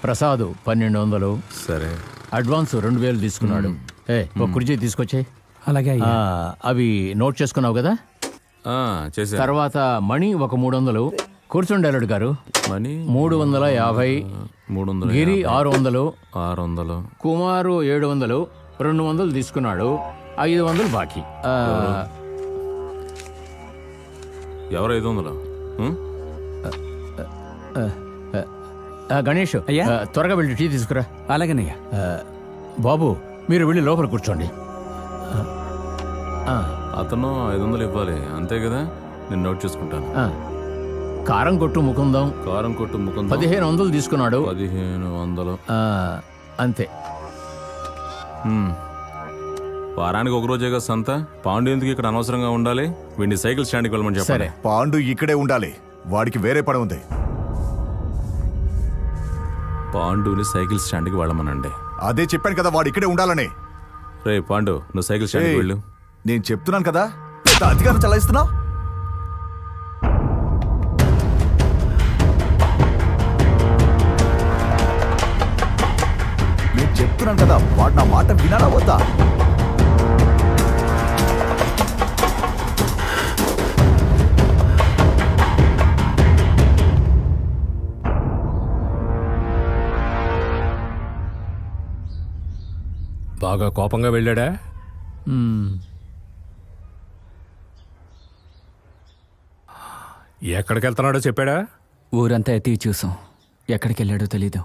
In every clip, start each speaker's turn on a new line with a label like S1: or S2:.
S1: ప్రసాద్ 1200.
S2: సరే.
S1: అడ్వాన్స్ 2000 తీసుకున్నాడు. ఒక కుర్చీ తీసుకొచ్చే.
S3: అలాగే.
S1: అవి నోట్ చేసుకున్నావు కదా? తర్వాత మణి ఒక 300. కూర్చోండి అల్లుడు గారు.
S2: మణి
S1: 350. గిరి 600. కుమారు 700. 200 తీసుకున్నాడు. 500 బాకీ.
S2: ఎవరు 500?
S1: గణేష్ త్వరగా వెళ్ళి టీ తీసుకురా.
S3: అలాగేనయ్యా.
S1: బాబు మీరు వెళ్ళి లోపల కూర్చోండి.
S2: అతను 500 ఇవ్వాలి అంతే కదా? నేను నోట్ చేసుకుంటాను.
S1: కారం కొట్టు ముకుందం 1500 తీసుకున్నాడు.
S2: 1500
S1: అంతే.
S2: వారానికి ఒక రోజేగా సంత. పాండు ఎందుకు ఇక్కడ అనవసరంగా ఉండాలి? వీడిని సైకిల్ స్టాండ్కి వెళ్ళమని చెప్పాలి.
S4: పాండు ఇక్కడే ఉండాలి, వాడికి వేరే పని ఉంది.
S2: పాండుని సైకిల్ స్టాండ్కి వెళ్ళమనండి.
S4: అదే చెప్పాను కదా, వాడు ఇక్కడే ఉండాలని.
S2: రే పాండు, నువ్వు సైకిల్ స్టాండ్కి వెళ్ళు.
S4: నేను చెప్తున్నాను కదా, అధికారం చలాయిస్తున్నావు. నేను చెప్తున్నాను కదా, వాడు నా మాట వినాలా వద్దా?
S3: బాగా కోపంగా వెళ్ళాడా? ఎక్కడికి వెళ్తున్నాడో చెప్పాడా?
S5: ఊరంతా ఎత్తి చూసాం, ఎక్కడికి వెళ్ళాడో తెలీదు.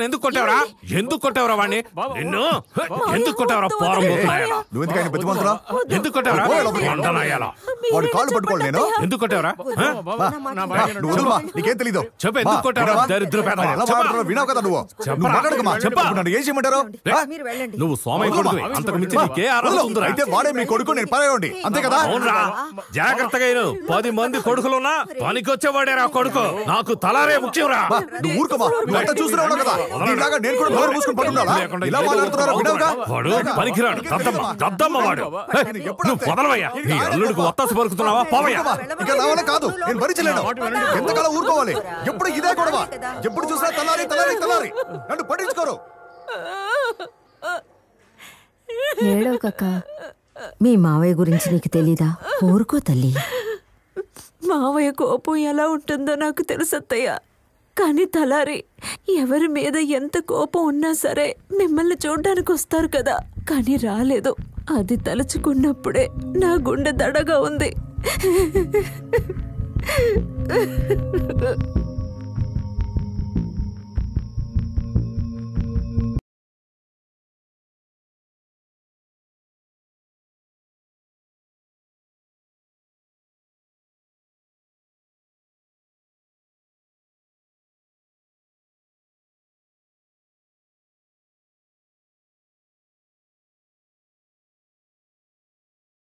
S3: ఎందుకు కొట్టావరా? ఎందుకు కొట్టావరా వాడిని? నిన్ను ఎందుకు కొట్టావరా? ఎందుకు కొట్టావరా?
S4: వాడు కాళ్ళు పట్టుకోవాలి. నేను
S3: ఎందుకు కొట్టావరా?
S4: నీకేం తెలీదు.
S3: చెప్పు, ఎందుకు కొట్టావరా? దరిద్ర
S4: వినావు కదా నువ్వు. ఏం చేయమంటారు?
S3: నువ్వు సోమయ్య కొడుకు, అంతకు మించి నీకే అర్హత ఉందిరా?
S4: అయితే వాడే మీ కొడుకు, నేను పరాయండి అంతే కదా?
S3: జాగ్రత్తగా 10 మంది కొడుకులున్నా పనికొచ్చేవాడేరా కొడుకు. నాకు తలారే ముఖ్యంరా.
S4: నువ్వు ఊరుకోమా, నువ్వు చూస్తున్నావు కదా, నీలాగా నేను కూడా నోరు మూసుకొని పడున్నారా? ఇలా మాట్లాడుతున్నారా? వినవుగా?
S3: వాడు పనికిరాడు, దద్దమ్మ వాడు. నువ్వు పొదలవయ్యా, నీ అల్లుడికి ఒత్తాసు పలుకుతున్నావా? పోవయ్యా.
S4: ఇక నా వల్ల కాదు, నేను భరించలేను. ఎంతకాలం ఊరుకోవాలి? ఎప్పుడు ఇదే గొడవ, ఎప్పుడు చూసినా తలారి తలారి తలారి. నన్ను పట్టించుకోరు.
S6: ఏడవ కక్క, మీ మావయ్య గురించి నీకు తెలీదా? ఊరుకో తల్లి.
S7: మావయ్య కోపం ఎలా ఉంటుందో నాకు తెలుసత్తయ్య. కానీ తలారి ఎవరి మీద ఎంత కోపం ఉన్నా సరే మిమ్మల్ని చూడ్డానికి వస్తారు కదా, కానీ రాలేదు. అది తలుచుకున్నప్పుడే నా గుండె దడగా ఉంది.